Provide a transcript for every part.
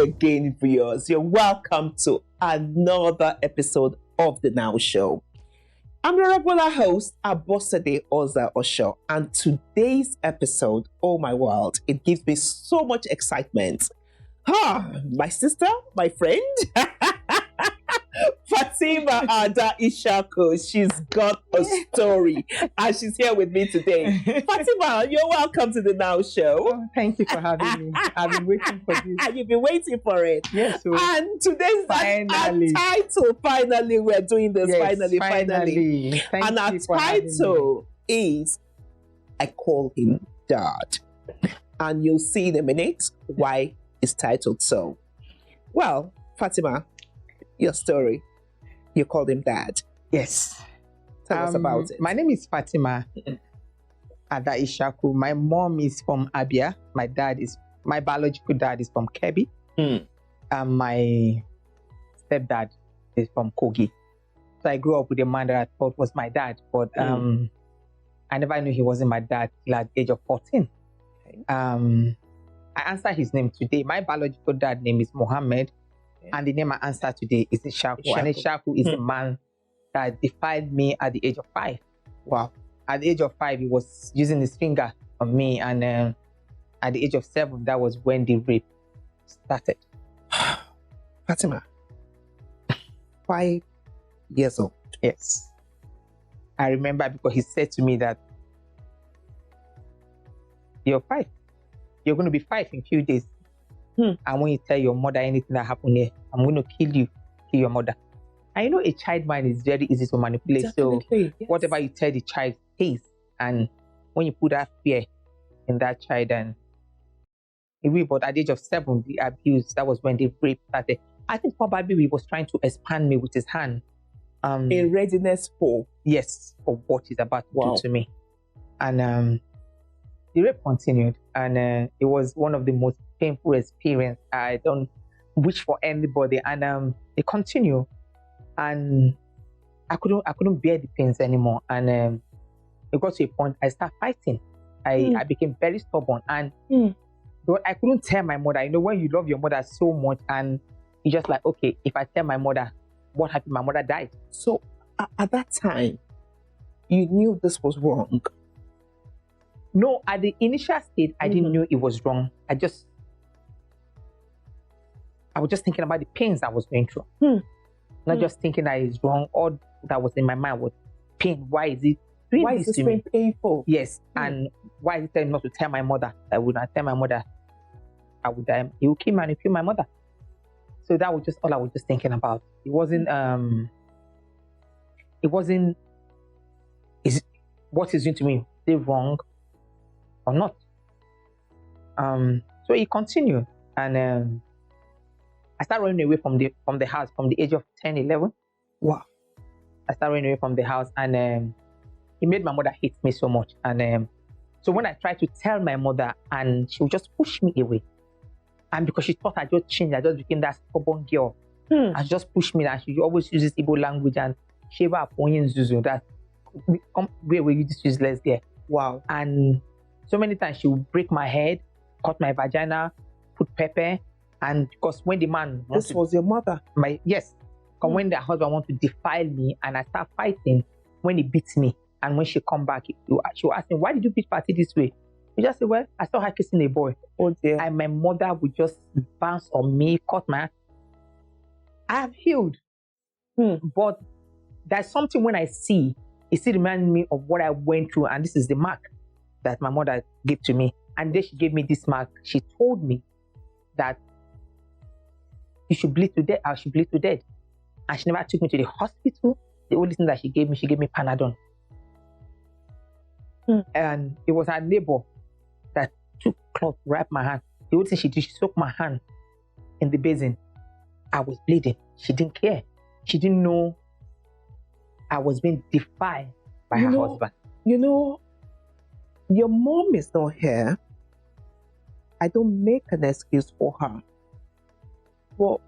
again, viewers. You're welcome to another episode of the Now Show. I'm your regular host, Abosede Oza Osho, and today's episode, oh my world, it gives me so much excitement. My sister, my friend, Fatima Ada Ishaku, she's got a story and she's here with me today. Fatima, you're welcome to the Now Show. Oh, thank you for having me. I've been waiting for this. You've been waiting for it. Yes. So and today's finally. our title, finally, we're doing this. Yes, Finally. Thank And our you for having me. title is I Call Him Dad. And you'll see in a minute why it's titled so. Well, Fatima, your story. You called him Dad. Yes. Tell us about it. My name is Fatima Ada Ishaku. My mom is from Abia. My biological dad is from Kebbi. My stepdad is from Kogi. So I grew up with a man that I thought was my dad, but I never knew he wasn't my dad till at the age of 14. Okay. I answer his name today. My biological dad name is Mohammed, and the name I answer today is Ishaku. And Ishaku is the man that defied me at the age of 5. Wow. At the age of 5, he was using his finger on me, and at the age of 7, that was when the rape started. Fatima, 5 years old. Yes. I remember because he said to me that, you're 5. You're going to be 5 in a few days. And when you tell your mother anything that happened here, I'm going to kill your mother. And you know, a child mind is very easy to manipulate. Definitely, So whatever you tell the child stays. And when you put that fear in that child, and but at the age of 7, the abuse, that was when the rape started. I think probably he was trying to expand me with his hand. In readiness for? Yes, for what he's about to do to me. And the rape continued, and it was one of the most painful experience. I don't wish for anybody, and it continued, and I couldn't bear the pains anymore, and it got to a point I started fighting. I became very stubborn, and but I couldn't tell my mother. You know, when you love your mother so much, and you just like, okay, if I tell my mother what happened, my mother died. So at that time, you knew this was wrong. No, at the initial stage, I didn't know it was wrong. I was just thinking about the pains I was going through. Not just thinking that it's wrong. All that was in my mind was pain. Why is it doing this to me? Painful? Yes. And why is it telling me not to tell my mother? I would not tell my mother. I would die. He will kill me and he'll kill my mother. So that was just all I was just thinking about. It wasn't what he's doing to me, is it wrong or not? So he continued, and I started running away from the house from the age of 10, 11. Wow. I started running away from the house, and he made my mother hate me so much. And so when I tried to tell my mother, and she would just push me away. And because she thought I just changed, I just became that stubborn girl. And she just pushed me, and she always uses Igbo language and Sheba Aponyin Zuzu, that where were you this useless girl? Wow. And so many times she would break my head, cut my vagina, put pepper, and because when the man was your mother? Yes. Because when the husband want to defile me and I start fighting, when he beats me, and when she come back, she will ask me, why did you beat Patty this way? You just say, well, I saw her kissing a boy. Oh dear. And my mother would just bounce on me, cut my hand. I have healed. But there's something when I see, it still reminds me of what I went through, and this is the mark that my mother gave to me. And then she gave me this mark. She told me that you should bleed to death. I should bleed to death. And she never took me to the hospital. The only thing that she gave me Panadol. And it was her neighbor that took cloth, wrapped my hand. The only thing she did, she soaked my hand in the basin. I was bleeding. She didn't care. She didn't know I was being defied by her husband. You know, your mom is not here. I don't make an excuse for her. But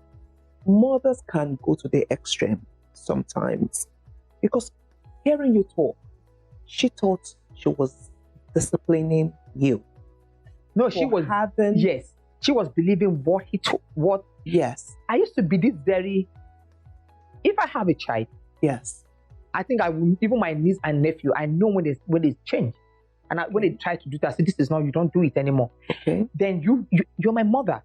mothers can go to the extreme sometimes. Because hearing you talk, she thought she was disciplining you. No, she was having yes. she was believing what he told. What Yes. I used to be this very. If I have a child, Yes. I think I will, even my niece and nephew, I know when they change. And when they try to do that, I say, this is not, you don't do it anymore. Okay. Then you're my mother.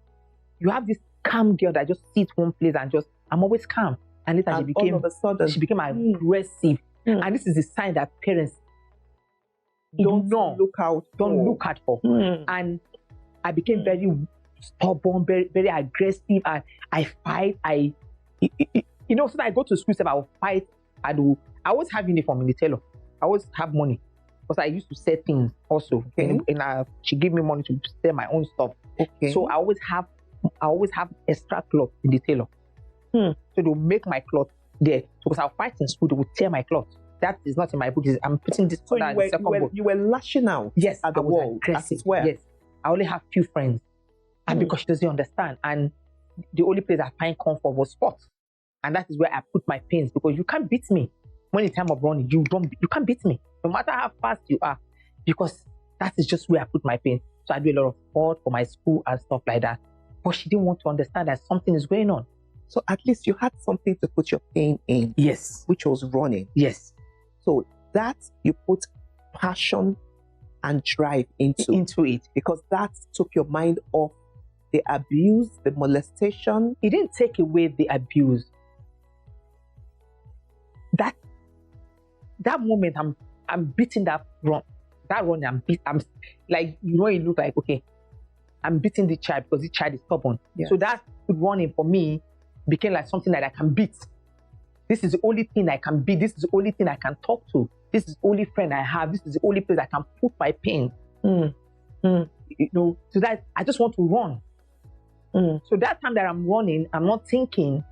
You have this calm girl that just sits one place and just, I'm always calm. And later all of a sudden, she became aggressive. And this is a sign that parents don't look out for. And I became very stubborn, very, very aggressive. And I fight. So I go to school, I will fight. I always have uniform in the tailor. I always have money. Because I used to sell things also. Okay. She gave me money to sell my own stuff. Okay. So I always have extra cloth in the tailor. So they'll make my cloth there. Because I'll fight in school, they will tear my cloth. That is not in my book. I'm putting this so in the second book. You were lashing out at the wall. Aggressive. Yes. I only have few friends. And because she doesn't understand. And the only place I find comfort was sports. And that is where I put my pains, because you can't beat me. When it's time of running, you can't beat me. No matter how fast you are. Because that is just where I put my pain. So I do a lot of sport for my school and stuff like that. But she didn't want to understand that something is going on. So at least you had something to put your pain in. Yes. Which was running. Yes. So that you put passion and drive into it. Because that took your mind off the abuse, the molestation. It didn't take away the abuse. That moment I'm beating that run. That run I'm like, it looked like, okay, I'm beating the child because the child is stubborn. Yes. So that running for me became like something that I can beat. This is the only thing I can beat. This is the only thing I can talk to. This is the only friend I have. This is the only place I can put my pain. So that I just want to run. So that time that I'm running, I'm not thinking.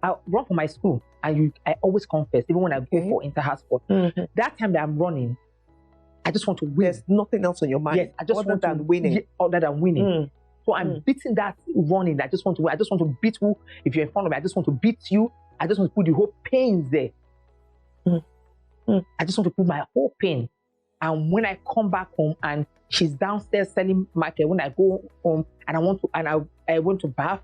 I run for my school, and I always confess, even when I go for inter-house sport. That time that I'm running, I just want to win. There's nothing else on your mind. Yes, I just want to winning. Other than winning. So I'm beating that running. I just want to win. I just want to beat you. If you're in front of me, I just want to beat you. I just want to put the whole pain there. I just want to put my whole pain. And when I come back home and she's downstairs selling market, when I go home and I went to bath,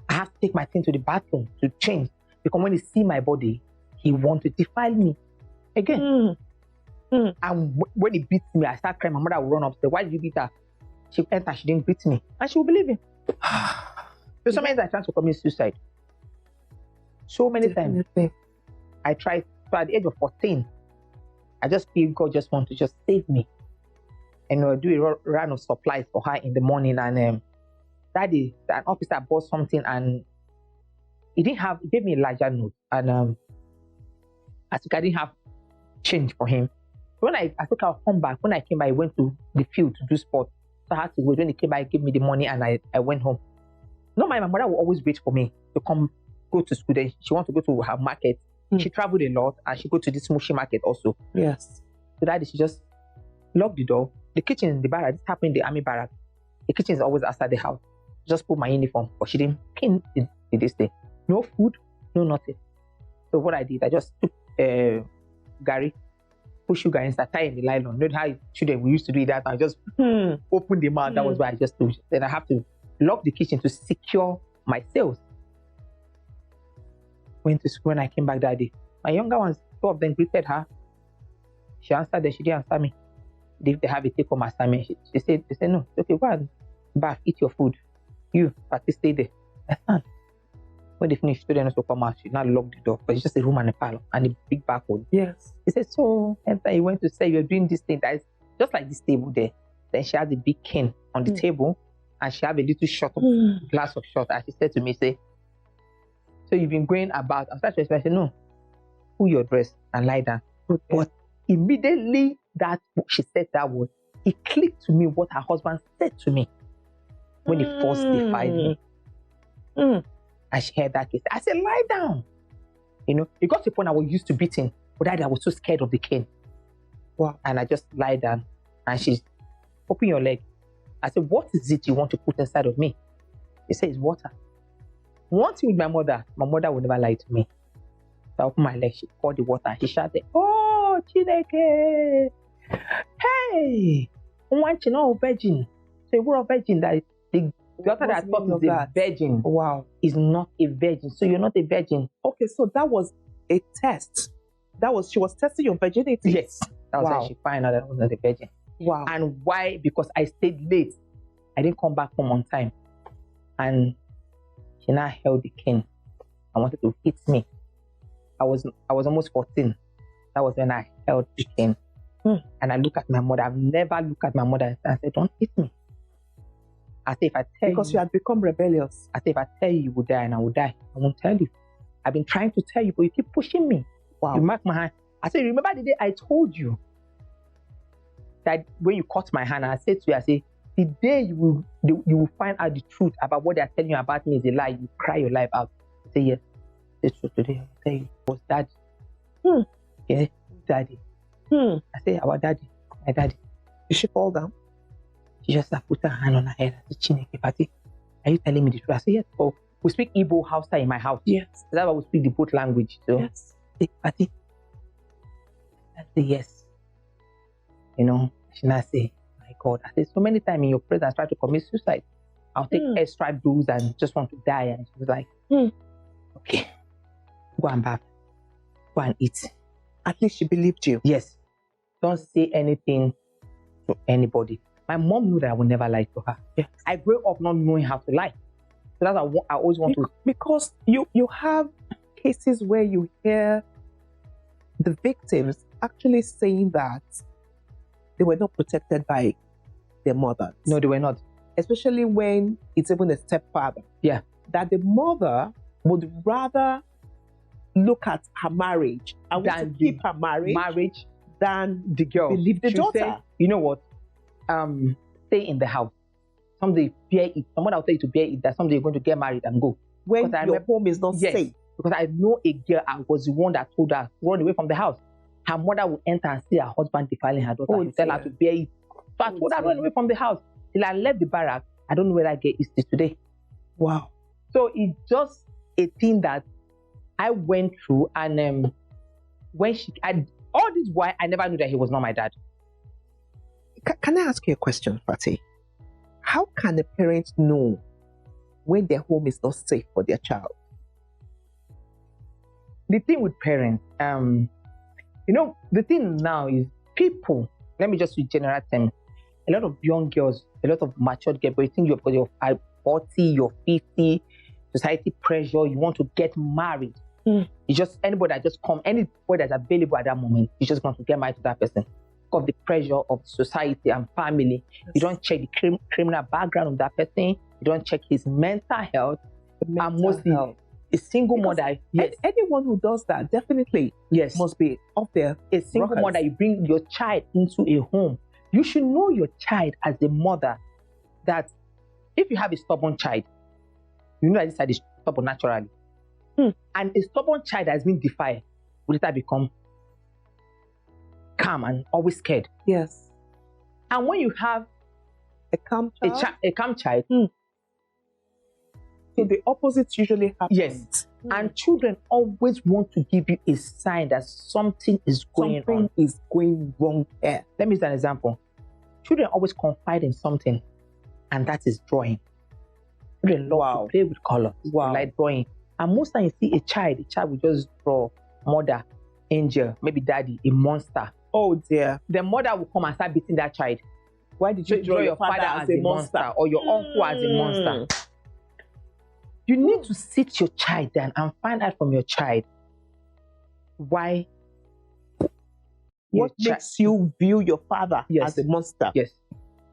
I have to take my thing to the bathroom to change. Because when he see my body, he wants to defile me again. And when he beats me, I start crying. My mother will run upstairs. Why did you beat her? She enter, she didn't beat me. And she will believe him. So many times I tried to commit suicide. So many times. I tried. So at the age of 14, I just feel God just want to just save me. And do a run of supplies for her in the morning. And that day, an officer bought something and he gave me a larger note. And I think I didn't have change for him. When I think I'll come back. When I came back, I went to the field to do sport. So I had to wait. When he came back, he gave me the money and I went home. My mother will always wait for me to go to school. Then she wants to go to her market. She traveled a lot and she go to this Mushi market also. Yes. So that day she just locked the door. The kitchen in the barrack, this happened in the army barrack. The kitchen is always outside the house. Just put my uniform, but she didn't pin this thing. No food, no nothing. So what I did, I just took Gary, put sugar inside, tie in the nylon. Not how children we used to do that. I just open the mouth. That was what I just do. Then I have to lock the kitchen to secure my sales. Went to school when I came back that day. My younger ones, two of them greeted her. She answered them. She didn't answer me. If they have a take-home assignment, they said, no, okay, go and bath, eat your food. You, Patty, stay there. I stand. When they finished, students will come out. She now locked the door, but it's just a room and a parlor and a big barcode. Yes. He said, so, and then he went to say, you're doing this thing that is just like this table there. Then she had a big cane on the table and she had a little shot of glass of shot. And she said to me, say, so you've been going about. I started to say, no, pull your dress and lie down. Okay. But immediately that she said that word, it clicked to me what her husband said to me when he first defied me. And she heard that case. I said, lie down. It got to the point I was used to beating, but I was so scared of the cane. Wow. And I just lie down and she's, open your leg. I said, what is it you want to put inside of me? He said, it's water. One thing with my mother will never lie to me. So I opened my leg, she poured the water and she shouted, oh, Chineke. Hey, I want to know virgin. So we're a virgin that daughter that I thought is a virgin Wow. is not a virgin. So you're not a virgin. Okay, so that was a test. She was testing your virginity. Yes. That was when she found out that I was not a virgin. Wow. And why? Because I stayed late. I didn't come back home on time. And she now held the cane and wanted to hit me. I was almost 14. That was when I held the cane. And I look at my mother. I've never looked at my mother and said, don't hit me. I say, if I tell because you had become rebellious. I say, if I tell you, you will die, and I will die. I won't tell you. I've been trying to tell you, but you keep pushing me. Wow. You mark my hand. I say, remember the day I told you that when you cut my hand, I said to you, I say, the day you will find out the truth about what they are telling you about me is a lie, you cry your life out. I say, yes, the truth today. I tell you, it was daddy. Yeah, daddy. I say, our daddy, my daddy. Did she fall down? She just put her hand on her head. I said, Chineke, Pati, are you telling me the truth? I said, yes. Oh, we speak Igbo Hausa in my house. Yes. That's why we speak the both language. So, yes. Pati, I say, yes. You know, she now say, my God. I said, so many times in your presence, I try to commit suicide. I'll take extra dose and just want to die. And she was like, okay, go and bath. Go and eat. At least she believed you. Yes. Don't say anything to anybody. My mom knew that I would never lie to her. Yes. I grew up not knowing how to lie. So that's what I always want to... Because you have cases where you hear the victims actually saying that they were not protected by their mothers. No, they were not. Especially when it's even a stepfather. Yeah. That the mother would rather look at her marriage and want to keep her marriage than the girl. Believe the daughter. Say, you know what? Stay in the house. Someday bear it. Someone will tell you to bear it that someday you're going to get married and go. When your home is not safe. Because I know a girl, I was the one that told her run away from the house. Her mother would enter and see her husband defiling her daughter and tell her to bear it. So I told her run away from the house. Till I left the barrack, I don't know where I get is today. Wow. So it's just a thing that I went through, and when all this why I never knew that he was not my dad. Can I ask you a question, Fati? How can a parent know when their home is not safe for their child? The thing with parents, the thing now is people, let me just use general terms, a lot of young girls, a lot of matured girls, but you think you're 40, you're 50, society pressure, you want to get married. It's just anybody that just anybody that's available at that moment, you just want to get married to that person. Of the pressure of society and family. Yes. You don't check the criminal background of that person. You don't check his mental health. And mostly a single mother. Yes. Anyone who does that definitely must be up there. A single mother, you bring your child into a home. You should know your child as a mother that if you have a stubborn child, you know that this child is stubborn naturally. And a stubborn child that has been defied will later become calm and always scared. Yes. And when you have a calm child, so the opposite usually happens. Yes. And children always want to give you a sign that something is going wrong here. Let me use an example. Children always confide in something, and that is drawing. Children love to play with color, like drawing. And most times you see a child will just draw mother, angel, maybe daddy, a monster. Oh dear. The mother will come and start beating that child. Why did you draw your father as a monster? Or your uncle as a monster? You need to sit your child down and find out from your child why. What makes you view your father as a monster? Yes.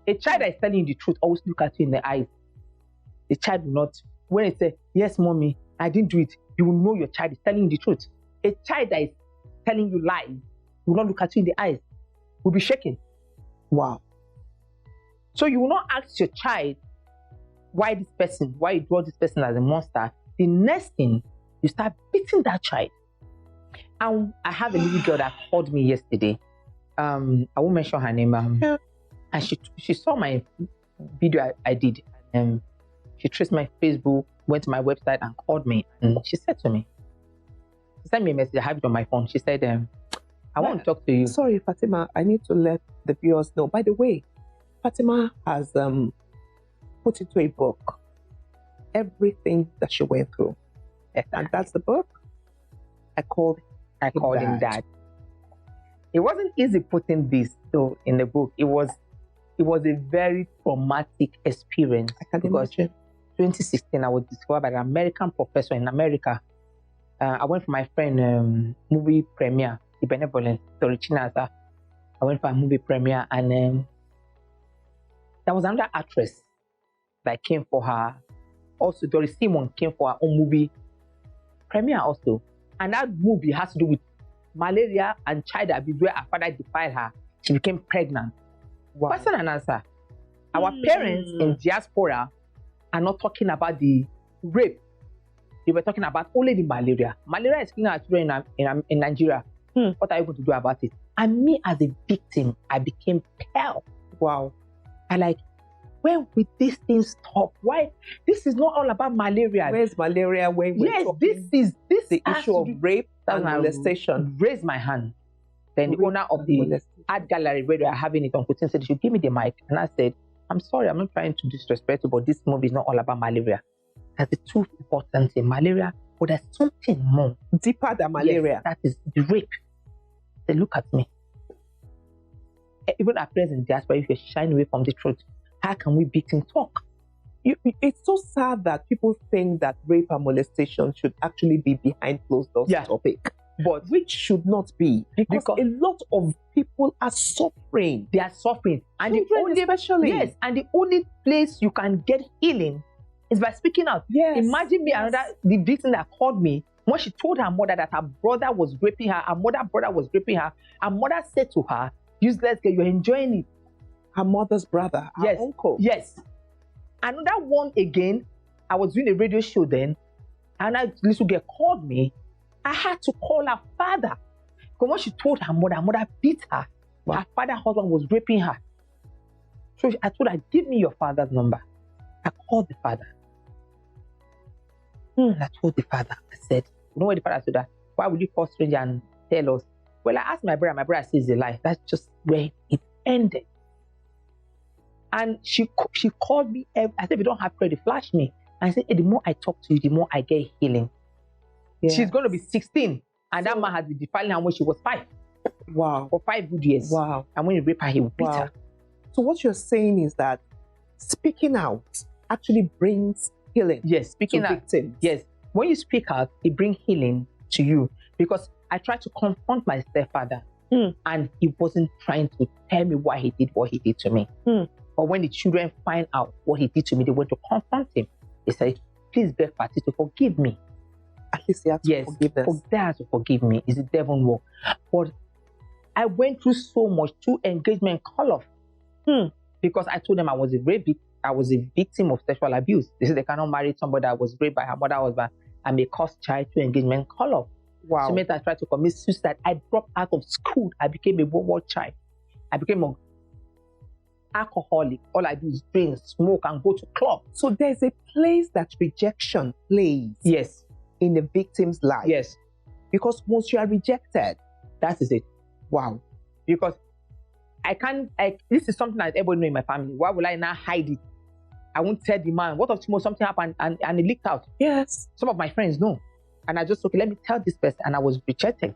A child that is telling you the truth always look at you in the eyes. The child will not, when it says, yes, mommy, I didn't do it, you will know your child is telling you the truth. A child that is telling you lies will not look at you in the eyes, will be shaking. Wow. So you will not ask your child why you draw this person as a monster. The next thing, you start beating that child. And I have a little girl that called me yesterday. I won't mention her name. And she saw my video I did. She traced my Facebook, went to my website and called me. And she said to me, she sent me a message, I have it on my phone. She said, I want to talk to you. Sorry, Fatima, I need to let the viewers know. By the way, Fatima has put into a book everything that she went through. And that's the book. I called him Dad. It wasn't easy putting this though in the book. It was a very traumatic experience. I can imagine. 2016, I was discovered by an American professor in America. I went for my friend movie premiere, The Benevolent, Dorichinasa. I went for a movie premiere, and there was another actress that came for her. Also, Doris Simon came for her own movie premiere also. And that movie has to do with malaria and child abuse, where her father defiled her. She became pregnant. Wow. Question and answer. Our parents in diaspora are not talking about the rape. They were talking about only the malaria. Malaria is killing our children in Nigeria. What are you going to do about it? And me as a victim, I became pale. Wow. I like, when will this thing stop? Why? This is not all about malaria. Where's malaria? When we're talking this the issue of rape and molestation. Raise my hand. Then the owner of the art gallery where they are having it on Putin said, "You give me the mic." And I said, "I'm sorry, I'm not trying to disrespect you, but this movie is not all about malaria. That's the two important things, malaria, but there's something more deeper than malaria. Yes, that is the rape." They look at me. Even our parents in diaspora, if you're shying away from the truth, how can we victim talk? It's so sad that people think that rape and molestation should actually be behind closed doors topic, but which should not be, because a lot of people are suffering. They are suffering, and especially and the only place you can get healing is by speaking out. Yes. Imagine me, the victim that called me when she told her mother that her brother was raping her. Her brother was raping her. Her mother said to her, "Useless girl, you're enjoying it." Her mother's brother, her uncle. Yes. Another one again, I was doing a radio show then, and a little girl called me. I had to call her father. Because when she told her mother beat her. Wow. Her father's husband was raping her. So I told her, "Give me your father's number." I called the father. And I told the father, I said, "You know what the father said? Why would you call stranger and tell us?" Well, I asked my brother says it's a lie. That's just where it ended. And she called me. I said, "If you don't have credit, flash me." And I said, "Hey, the more I talk to you, the more I get healing." Yes. She's going to be 16. And that man has been defiling her when she was 5. Wow. For 5 good years. Wow. And when he raped her, he would beat her. So what you're saying is that speaking out actually brings healing. Yes, speaking out. Victims. Yes. When you speak out, it brings healing to you. Because I tried to confront my stepfather. And he wasn't trying to tell me why he did what he did to me. But when the children find out what he did to me, they went to confront him. They said, "Please beg Patty to forgive me." At least he had to forgive us. They had to forgive me. It's the devil work. But I went through so much, 2 engagement call-off. Because I told them I was a victim of sexual abuse. They said they cannot marry somebody that was raped by her mother husband and may cause child 2 engagement call-off. Wow. So meant I tried to commit suicide. I dropped out of school. I became a wayward child. I became an alcoholic. All I do is drink, smoke, and go to club. So there's a place that rejection plays. Yes. In the victim's life. Yes. Because once you are rejected, that is it. Wow. Because this is something that everybody knows in my family. Why will I now hide it? I won't tell the man. What if tomorrow something happened and it leaked out? Yes. Some of my friends know. And I just, okay, let me tell this person. And I was rejected.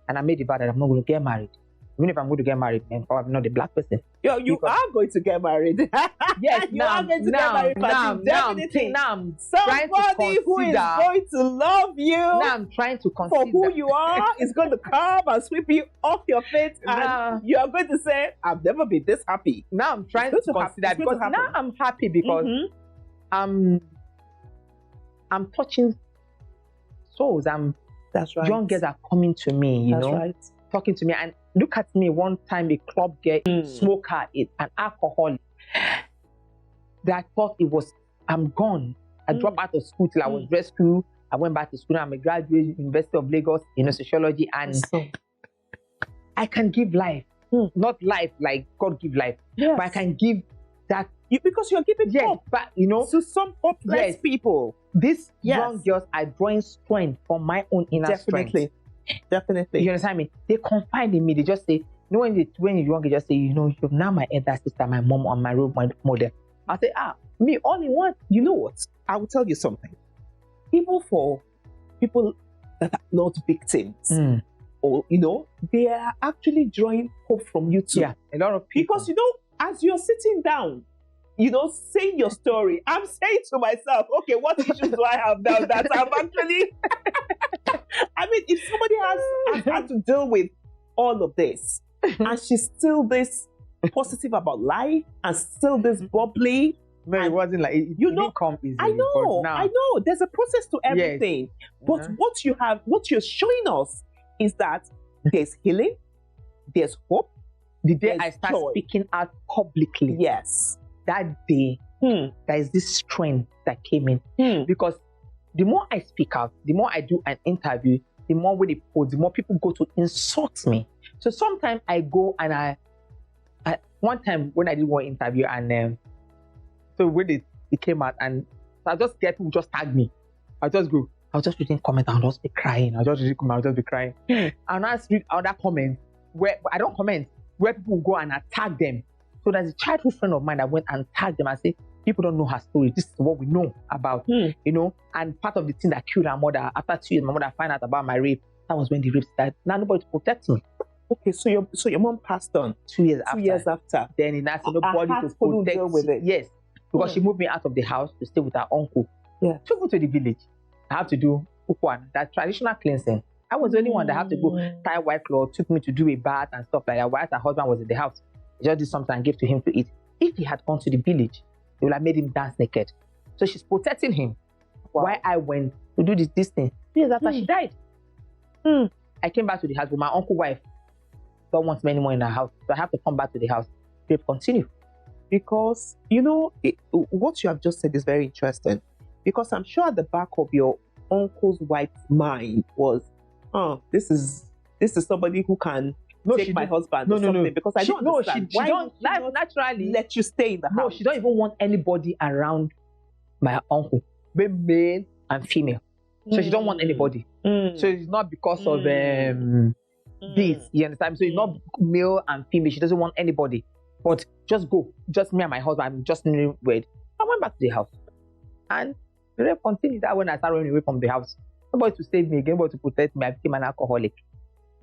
And I made it bad that I'm not going to get married. Even if I'm going to get married, I'm probably not a black person. You are going to get married. Yes, you are going to get married. Definitely. Somebody who is going to love you. Now I'm trying to consider. For who you are is going to come and sweep you off your feet. And you are going to say, "I've never been this happy." Now I'm trying to consider. Because now I'm happy because I'm touching souls. That's right. Young girls are coming to me, you know. Right. Talking to me, and look at me. One time a club girl, smoker, an alcoholic, that I thought I'm gone. I dropped out of school till I was rescued. I went back to school. I'm a graduate, University of Lagos, sociology, and I can give life. Not life like God give life, but I can give that. Because you're giving hope, but to some hopeless people. These young girls are drawing strength from my own inner strength. Definitely. You understand me? They confide in me. They just say, when you're young, you just say, you're now my elder sister, my mom, and my role model. I say, me, all in one. You know what? I will tell you something. Even for people that are not victims, or they are actually drawing hope from you too. Yeah, a lot of people. Because as you're sitting down, saying your story, I'm saying to myself, okay, what issues do I have now that I'm actually I mean, if somebody has had to deal with all of this and she's still this positive about life and still this bubbly. No, it wasn't like it didn't come easily. I know. There's a process to everything. Yes. But what you're showing us is that there's healing, there's hope. The day I start speaking out publicly, yes, that day, there is this strength that came in. Because the more I speak out, the more I do an interview, the more we post, the more people go to insult me. So sometimes I go and I one time when I did one interview and so when it came out and I just get people just tag me. I'll just reading comments, I'll just be crying. I'll just be crying. And I read other comments where I don't comment, where people go and attack them. So there's a childhood friend of mine that went and tagged them and said, people don't know her story. This is what we know about, And part of the thing that killed her mother, after 2 years, my mother found out about my rape. That was when the rape started. Now nobody to protect me. Okay, so your mom passed on 2 years after. 2 years after. Then it has nobody to protect with it. Yes, because she moved me out of the house to stay with her uncle. Yeah, took me to the village. I have to do ukwan, that traditional cleansing. I was the only one that had to go tie white cloth, took me to do a bath and stuff like that. While her husband was in the house, I just did something and gave to him to eat. If he had gone to the village, they would have made him dance naked. So she's protecting him. Wow. While I went to do this thing. 2 years after she died. I came back to the house, but my uncle's wife don't want me anymore in her house. So I have to come back to the house. Rape continue. Because, what you have just said is very interesting. Because I'm sure at the back of your uncle's wife's mind was, this is somebody who can take my husband or something. Because I don't understand. She don't naturally let you stay in the house. No, she don't even want anybody around my uncle, both male and female. So she don't want anybody. So it's not because of this, you understand? So it's not male and female. She doesn't want anybody. But just go. Just me and my husband. I'm just newlywed. I went back to the house. And the rape continued. That when I started running away from the house. Nobody to save me again, nobody to protect me. I became an alcoholic.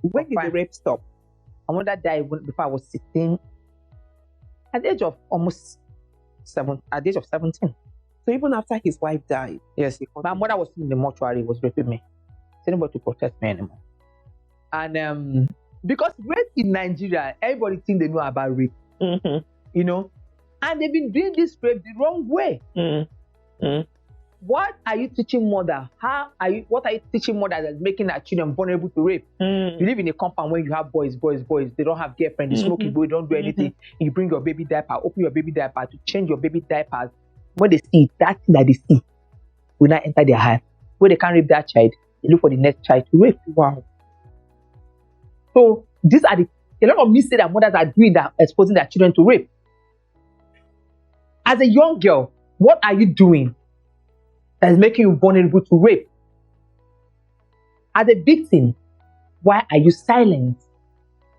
When did the rape stop? I wonder that day before I was 16. At the age of at the age of 17. So even after his wife died? Yes. My mother was in the mortuary, was raping me. There's nobody to protect me anymore. And because rape in Nigeria, everybody think they know about rape. And they've been doing this rape the wrong way. What are you teaching mother? What are you teaching mother that's making her children vulnerable to rape? You live in a compound where you have boys. They don't have girlfriend. They smoke, they don't do anything. You bring your baby diaper, open your baby diaper to change your baby diapers. When they see that thing that they see will not enter their heart. When they can't rape that child, they look for the next child to rape. Wow. So these are a lot of mistakes that mothers are doing that exposing their children to rape. As a young girl, what are you doing that is making you vulnerable to rape? As a victim, why are you silent?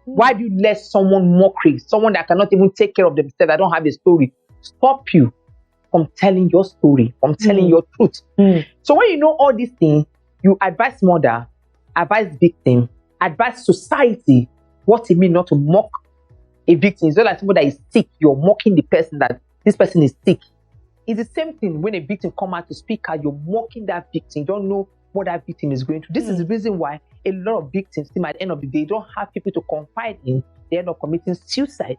Why do you let someone mockery, someone that cannot even take care of themselves, that don't have a story, stop you from telling your story, from telling your truth? So when you know all these things, you advise mother, advise victim, advise society what it means not to mock a victim. It's not like somebody that is sick, you're mocking the person that this person is sick. It's the same thing when a victim come out to speak out, you're mocking that victim. You don't know what that victim is going through. This is the reason why a lot of victims, at the end of the day, don't have people to confide in. They end up committing suicide.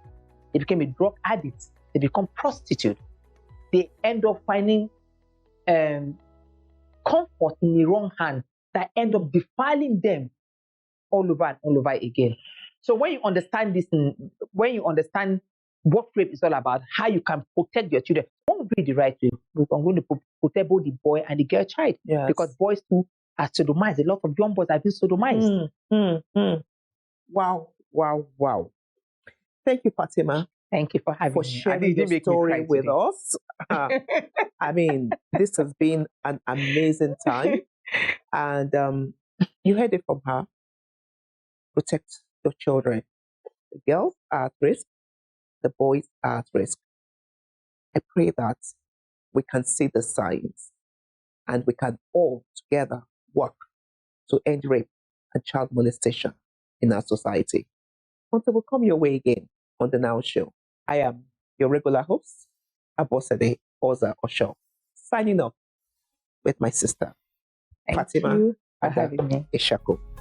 They become a drug addict. They become prostitute. They end up finding comfort in the wrong hand that end up defiling them all over and all over again. So when you understand this, when you understand what rape is all about, how you can protect your children, won't be the right way. I'm going to protect both the boy and the girl child. Yes. Because boys too are sodomized. A lot of young boys have been sodomized. Wow. Thank you, Fatima. Thank you for having me. Sharing your story with us. I mean, this has been an amazing time. And you heard it from her. Protect your children. The girls are at risk. The boys are at risk. I pray that we can see the signs and we can all together work to end rape and child molestation in our society. Until we come your way again on the Now Show, I am your regular host, Abosede Oza Osho, signing off with my sister, Thank Fatima you for Ada having me. Ishako.